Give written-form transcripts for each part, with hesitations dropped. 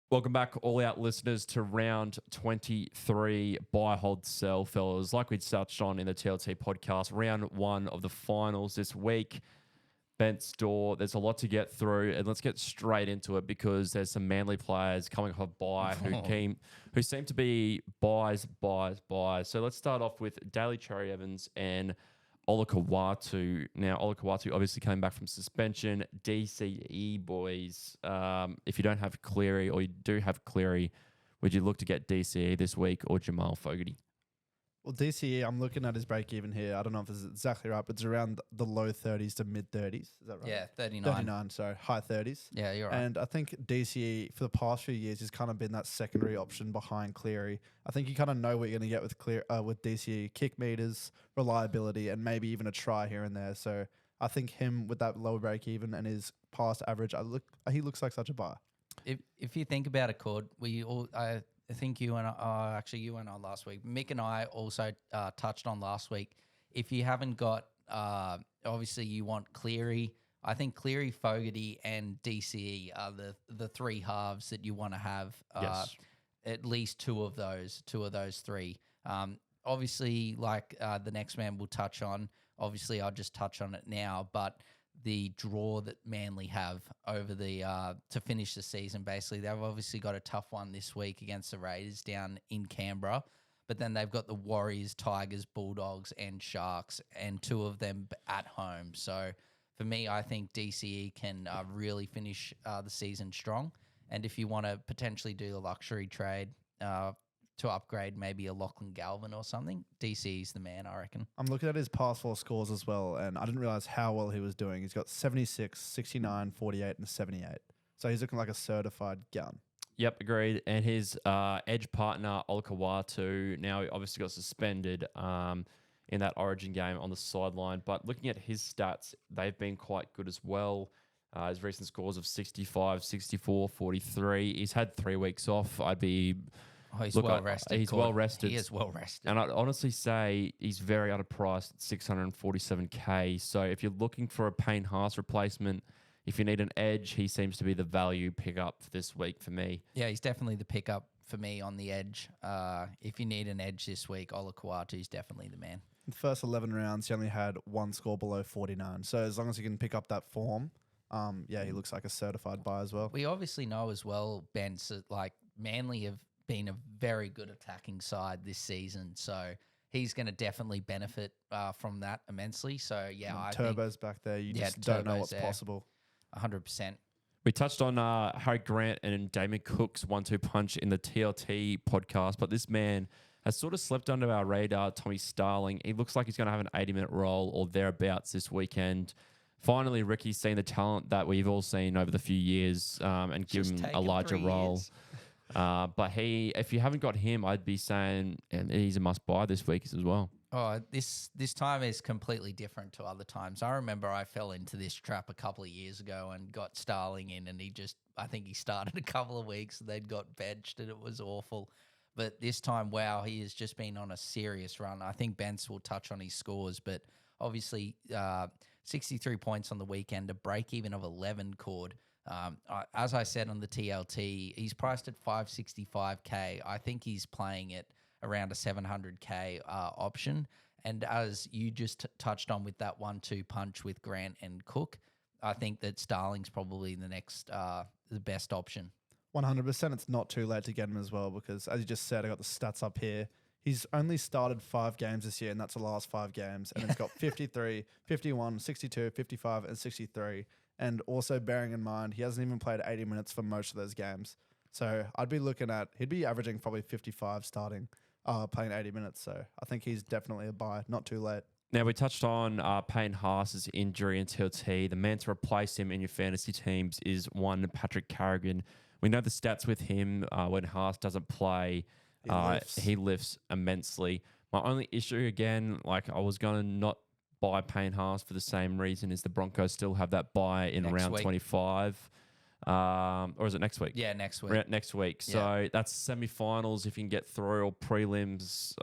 Welcome back, all out listeners, to round 23 buy, hold, sell, fellas. Like we touched on in the TLT podcast, round one of the finals this week. Bent's door. There's a lot to get through, and let's get straight into it because there's some Manly players coming off a bye who seem to be buys. So let's start off with Daly, Cherry Evans, and Olakau'atu. Now, Olakau'atu obviously coming back from suspension. DCE, boys. If you don't have Cleary or you do have Cleary, would you look to get DCE this week or Jamal Fogarty? Well, DCE, I'm looking at his break even here. I don't know if it's exactly right, but it's around the low 30s to mid 30s. Is that right? Yeah, 39. 39, sorry, high 30s. Yeah, you're right. And I think DCE, for the past few years, has kind of been that secondary option behind Cleary. I think you kind of know what you're going to get with DCE, kick meters, reliability, and maybe even a try here and there. So I think him with that low break even and his past average, he looks like such a buy. If you think about it, Cord, I think you and I last week. Mick and I also touched on last week. If you haven't got, obviously you want Cleary. I think Cleary, Fogarty, and DCE are the three halves that you want to have. Yes. At least two of those three. Obviously, like the next man will touch on. Obviously, I'll just touch on it now, but the draw that Manly have over the to finish the season. Basically, they've obviously got a tough one this week against the Raiders down in Canberra, but then they've got the Warriors, Tigers, Bulldogs, and Sharks, and two of them at home. So for me, I think DCE can really finish the season strong. And if you want to potentially do the luxury trade to upgrade maybe a Lachlan Galvin or something, DC's the man, I reckon. I'm looking at his past four scores as well, and I didn't realize how well he was doing. He's got 76, 69, 48, and 78. So he's looking like a certified gun. Yep, agreed. And his edge partner, Olakau'atu, now he obviously got suspended in that Origin game on the sideline. But looking at his stats, they've been quite good as well. His recent scores of 65, 64, 43. He's had 3 weeks off. He's well rested. He's well rested. He is well rested. And I'd honestly say he's very underpriced at $647K. So if you're looking for a Payne Haas replacement, if you need an edge, he seems to be the value pickup for this week for me. Yeah, he's definitely the pickup for me on the edge. If you need an edge this week, Olakau'atu is definitely the man. In the first 11 rounds, he only had one score below 49. So as long as he can pick up that form, he looks like a certified buy as well. We obviously know as well, Ben, so like Manly have been a very good attacking side this season. So he's going to definitely benefit from that immensely. So, yeah, I think Turbo's back there. You just don't know what's possible. 100%. We touched on Harry Grant and Damon Cook's 1-2 punch in the TLT podcast, but this man has sort of slipped under our radar, Tommy Starling. He looks like he's going to have an 80-minute role or thereabouts this weekend. Finally, Ricky's seen the talent that we've all seen over the few years and give him a larger role. But if you haven't got him, I'd be saying he's a must-buy this week as well. Oh, this time is completely different to other times. I remember I fell into this trap a couple of years ago and got Starling in, and I think he started a couple of weeks and then got benched, and it was awful. But this time, wow, he has just been on a serious run. I think Bence will touch on his scores, but obviously 63 points on the weekend, a break-even of 11 Cord. As I said on the TLT, he's priced at $565K. I think he's playing it around a $700K option. And as you just touched on with that 1-2 punch with Grant and Cook, I think that Starling's probably the best option. 100%. It's not too late to get him as well because, as you just said, I got the stats up here. He's only started 5 games this year, and that's the last 5 games. And it's got 53, 51, 62, 55, and 63. And also bearing in mind, he hasn't even played 80 minutes for most of those games. So I'd be looking at, he'd be averaging probably 55 starting, playing 80 minutes. So I think he's definitely a buy, not too late. Now, we touched on Payne Haas's injury in TLT. The man to replace him in your fantasy teams is one Patrick Carrigan. We know the stats with him when Haas doesn't play. He lifts immensely. My only issue, again, like I was going to not buy Payne Haas for the same reason as the Broncos still have that buy in round 25. Or is it next week? Yeah, next week. Next week. So that's semi-finals if you can get through, or prelims.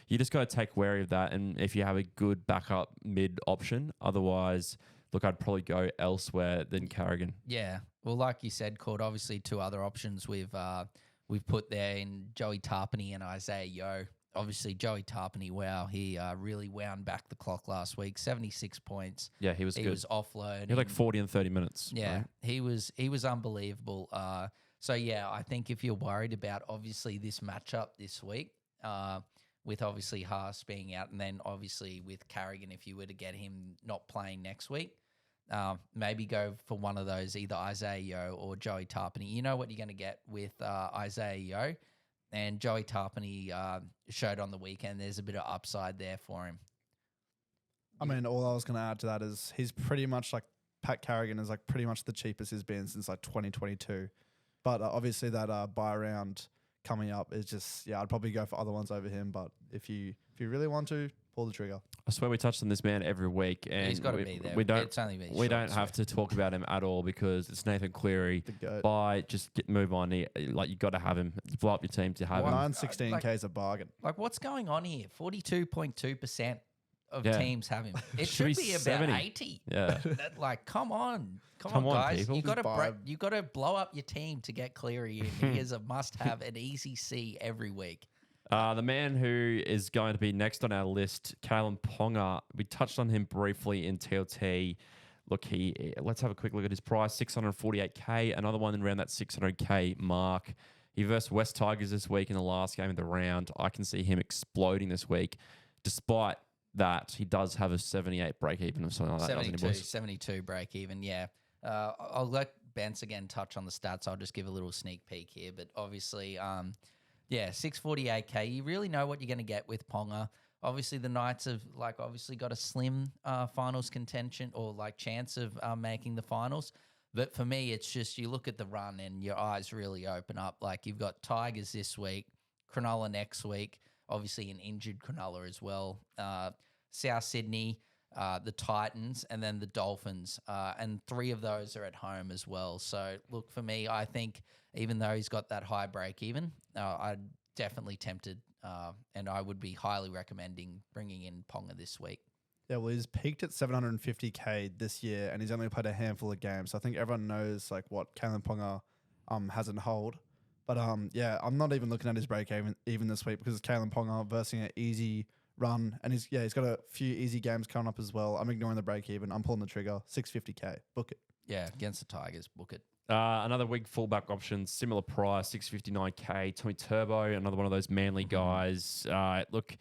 You just got to take wary of that. And if you have a good backup mid option, otherwise look, I'd probably go elsewhere than Carrigan. Yeah. Well, like you said, Cord, obviously two other options we've put there in Joey Tapine and Isaah Yeo. Obviously, Joey Tapine, wow, he really wound back the clock last week. 76 points. Yeah, he was He good. was offload. He had like 40 and 30 minutes. Yeah, right? he was unbelievable. So yeah, I think if you're worried about obviously this matchup this week, with obviously Haas being out, and then obviously with Carrigan, if you were to get him not playing next week, maybe go for one of those, either Isaah Yeo or Joey Tapine. You know what you're going to get with Isaah Yeo, and Joey Tapine showed on the weekend. There's a bit of upside there for him. I mean, all I was going to add to that is he's pretty much like Pat Carrigan is like pretty much the cheapest he's been since like 2022. But obviously that buy round coming up is just, I'd probably go for other ones over him. But if you really want to, pull the trigger. I swear we touch on this man every week, and He's got to be there. We don't. It's only been We short, don't so- have to talk about him at all because it's Nathan Cleary. The goat. Buy, just move on. Like you got to have him. You blow up your team to have him. 916K is a bargain. Like, what's going on here? 42.2% of Yeah. teams have him. It Should should be be about 70. 80. Yeah. Like, come on, Come on, guys! people. You got Just buy to him. you got to blow up your team to get Cleary in. He is a must-have, an easy C every week. The man who is going to be next on our list, Kalyn Ponga. We touched on him briefly in TLT. Look, let's have a quick look at his price, 648K. Another one around that 600K mark. He versed West Tigers this week in the last game of the round. I can see him exploding this week. Despite that, he does have a 78 break even or something like that. doesn't he, boys? 72 break even. Yeah, I'll let Bence again touch on the stats. I'll just give a little sneak peek here, but obviously, 648K. You really know what you're going to get with Ponga. Obviously, the Knights have obviously got a slim finals contention or chance of making the finals. But for me, it's just you look at the run and your eyes really open up. Like you've got Tigers this week, Cronulla next week, obviously an injured Cronulla as well. South Sydney, the Titans, and then the Dolphins. And three of those are at home as well. So look, for me, I think even though he's got that high break even, I'd definitely tempted and I would be highly recommending bringing in Ponga this week. Yeah, well, he's peaked at 750K this year, and he's only played a handful of games. So I think everyone knows what Kalyn Ponga has in hold. But I'm not even looking at his break even this week because it's Kalyn Ponga versing an easy run, and he's got a few easy games coming up as well. I'm ignoring the break even. I'm pulling the trigger. 650K. Book it. Yeah, against the Tigers, book it. Another wing fullback option, similar price, 659K. Tommy Turbo, another one of those manly guys. Look,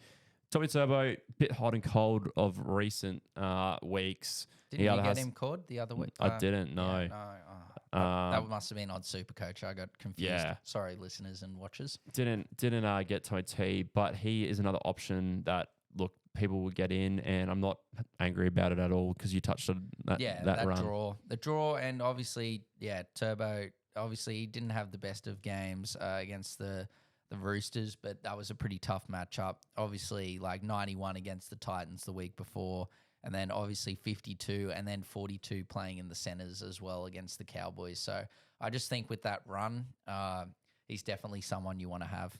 Tommy Turbo, bit hot and cold of recent weeks. Didn't you get him called the other week? I didn't, no. Yeah, no. That must have been on Supercoach. I got confused. Yeah. Sorry, listeners and watchers. Didn't get Tommy T, but he is another option that, look, people will get in, and I'm not angry about it at all because you touched on that run. The draw, and obviously, Turbo, obviously he didn't have the best of games against the Roosters, but that was a pretty tough matchup. Obviously, 91 against the Titans the week before, and then obviously 52 and then 42 playing in the centers as well against the Cowboys. So I just think with that run, he's definitely someone you want to have.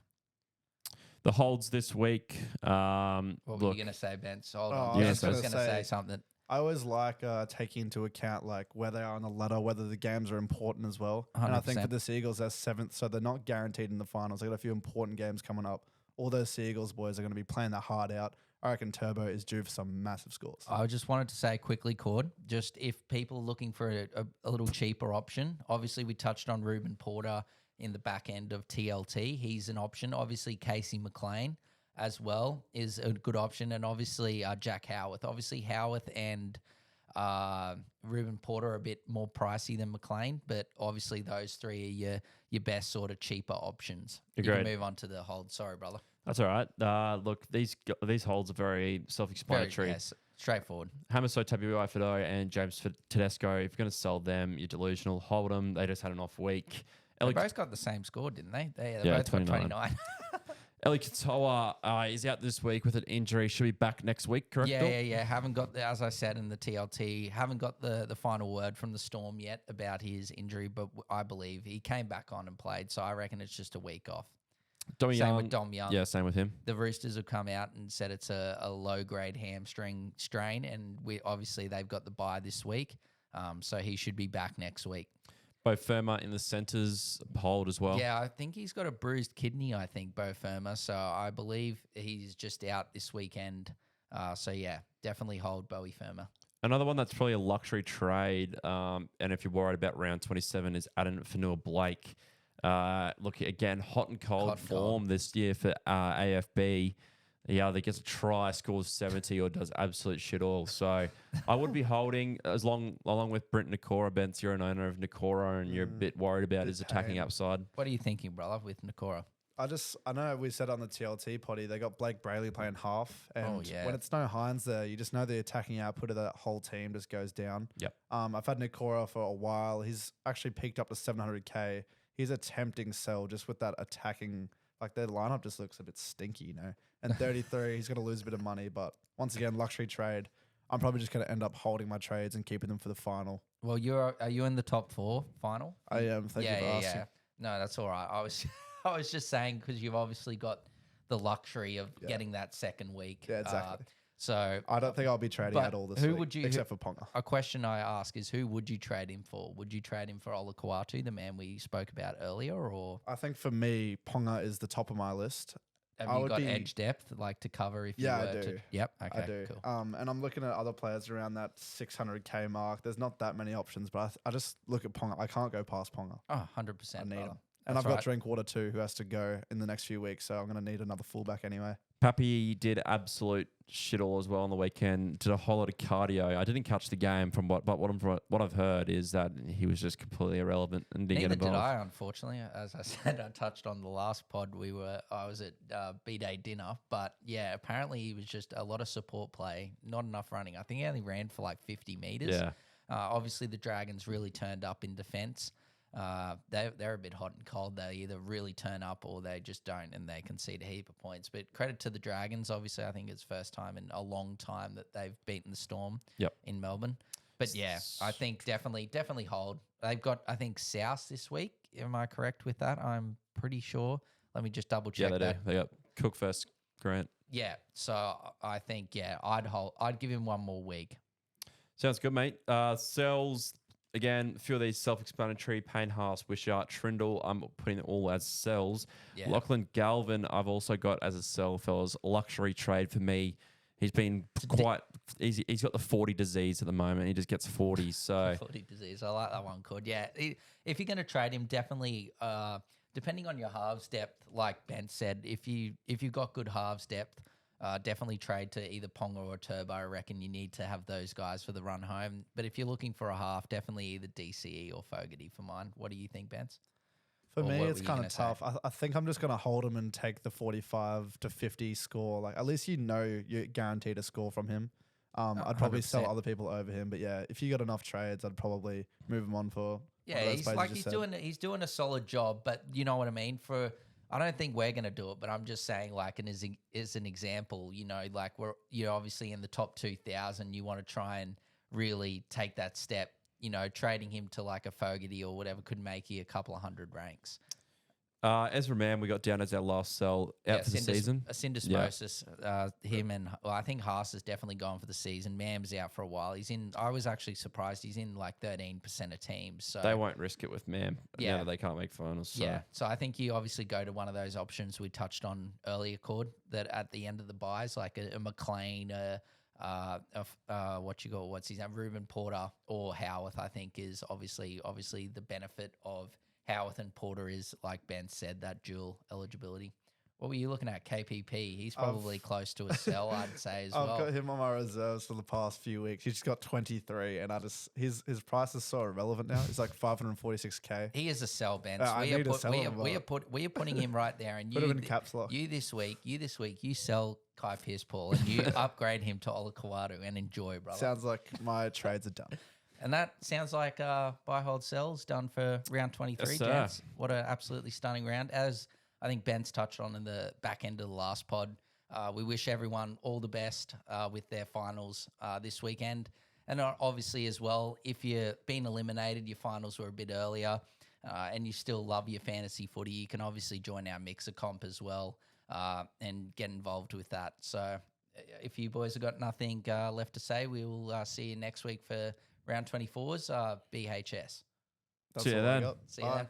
The holds this week. What were you going to say, Bence? Hold on. I Bence was was going to gonna say say- something. I always like taking into account where they are on the ladder, whether the games are important as well. And I think for 100%. the Seagulls, they're 7th, so they're not guaranteed in the finals. They got a few important games coming up. All those Seagulls boys are going to be playing their heart out. I reckon Turbo is due for some massive scores. I just wanted to say quickly, Cord, just if people are looking for a little cheaper option, obviously we touched on Ruben Porter in the back end of TLT. He's an option. Obviously, Casey McLean as well is a good option. And obviously, Jack Howarth. Obviously, Howarth and Ruben Porter are a bit more pricey than McLean, but obviously those three are your best sort of cheaper options. You Agreed. can move on to the hold. Sorry, brother. That's all right. Look, these holds are very self-explanatory. Yes, straightforward. Hamiso, Tabuai-Fidow, and James Tedesco. If you're going to sell them, you're delusional. Hold them. They just had an off week. They both got the same score, didn't they? They Yeah, both got 29. 29. Eliesa Katoa is out this week with an injury. Should be back next week, correct? Bill? Yeah. Haven't got, as I said in the TLT, haven't got the final word from the Storm yet about his injury, but I believe he came back on and played, so I reckon it's just a week off. Dominic Same Young. with Dom Young. Yeah, same with him. The Roosters have come out and said it's a low-grade hamstring strain, and obviously they've got the bye this week, so he should be back next week. Beau Fermor in the centres hold as well. Yeah, I think he's got a bruised kidney, I think, Beau Fermor, so I believe he's just out this weekend. So, yeah, definitely hold Beau Fermor. Another one that's probably a luxury trade, and if you're worried about round 27, is Addin Fonua Blake. Look, again, hot and cold form this year for AFB. He either gets a try, scores 70, or does absolute shit all. So I would be holding along with Briton Nikora. Bence, you're an owner of Nikora, and you're a bit worried about his attacking upside. What are you thinking, brother, with Nikora? I know we said on the TLT potty, they got Blake Brayley playing half. And when it's no Hines there, you just know the attacking output of that whole team just goes down. Yep. I've had Nikora for a while. He's actually peaked up to 700K. He's a tempting sell just with that attacking. Like their lineup just looks a bit stinky, you know. And 33, he's going to lose a bit of money. But once again, luxury trade. I'm probably just going to end up holding my trades and keeping them for the final. Well, are you in the top 4 final? I am. Thank you for asking. Yeah. No, that's all right. I was just saying because you've obviously got the luxury of getting that second week. Yeah, exactly. So I don't think I'll be trading at all this week, except for Ponga. A question I ask is, who would you trade him for? Would you trade him for Olakau'atu, the man we spoke about earlier, or? I think for me, Ponga is the top of my list. Have you got edge depth like to cover if you were I do. to? Yep. Okay. I do. Cool. And I'm looking at other players around that 600K mark. There's not that many options, but I just look at Ponga. I can't go past Ponga. Oh, 100%. I need him. And I've got Drinkwater too, who has to go in the next few weeks. So I'm going to need another fullback anyway. Pappy did absolute shit all as well on the weekend. Did a whole lot of cardio. I didn't catch the game but what I've heard is that he was just completely irrelevant and didn't get involved. Neither did I, unfortunately. As I said, I touched on the last pod. I was at B-Day dinner, but yeah, apparently he was just a lot of support play, not enough running. I think he only ran for like 50 meters. Yeah. Obviously, the Dragons really turned up in defence. They're a bit hot and cold. They either really turn up or they just don't, and they concede a heap of points. But credit to the Dragons. Obviously, I think it's first time in a long time that they've beaten the Storm in Melbourne. But yeah, I think definitely hold. They've got, I think, South this week. Am I correct with that? I'm pretty sure. Let me just double check. Yeah, they do. They got Cook first, Grant. Yeah, so I think I'd give him one more week. Sounds good, mate. Sells. Again, a few of these self-explanatory. Payne, Haas, Wishart, Trindle. I'm putting it all as sells. Yeah. Lachlan Galvin, I've also got as a sell, fellas. Luxury trade for me. He's been easy. He's got the 40 disease at the moment. He just gets 40. So 40 disease. I like that one, Cord. Yeah. If you're going to trade him, definitely, depending on your halves depth, like Ben said, if you've got good halves depth, definitely trade to either Ponga or Turbo. I reckon you need to have those guys for the run home. But if you're looking for a half, definitely either DCE or Fogarty for mine. What do you think, Bence? For me, it's kind of tough. I think I'm just going to hold him and take the 45 to 50 score. Like, at least you're guaranteed a score from him. I'd probably 100%. sell other people over him. But yeah, if you got enough trades, I'd probably move him on for. Yeah, he's doing a solid job. But you know what I mean? I don't think we're going to do it, but I'm just saying, like, as an example, you know, like you're obviously in the top 2,000. You want to try and really take that step. You know, trading him to like a Fogarty or whatever could make you a couple of hundred ranks. Ezra Mann, we got down as our last sell out for the season. Syndesmosis, him and I think Haas is definitely gone for the season. Mam's out for a while. I was actually surprised he's in like 13% of teams. So they won't risk it with Mam. Yeah, that they can't make finals. So. Yeah, so I think you obviously go to one of those options we touched on earlier, Cord, that at the end of the buys, like a McLean, what's his name, Ruben Porter or Howarth, I think is obviously the benefit of Howarth and Porter is, like Ben said, that dual eligibility. What were you looking at? KPP. He's probably close to a sell, I'd say, as well. I've got him on my reserves for the past few weeks. He's just got 23, and his price is so irrelevant now. He's like 546K. He is a sell, Ben. We are putting him right there, and put him in caps lock. You this week, you sell Kai Pierce-Paul, and you upgrade him to Olakau'atu, and enjoy, brother. Sounds like my trades are done. And that sounds like buy, hold, sells done for round 23, gents. What an absolutely stunning round. As I think Ben's touched on in the back end of the last pod, we wish everyone all the best with their finals this weekend. And obviously as well, if you've been eliminated, your finals were a bit earlier, and you still love your fantasy footy, you can obviously join our Mixer comp as well and get involved with that. So if you boys have got nothing left to say, we will see you next week for round 24's BHS. That's See you all I then. got. See you Bye. then.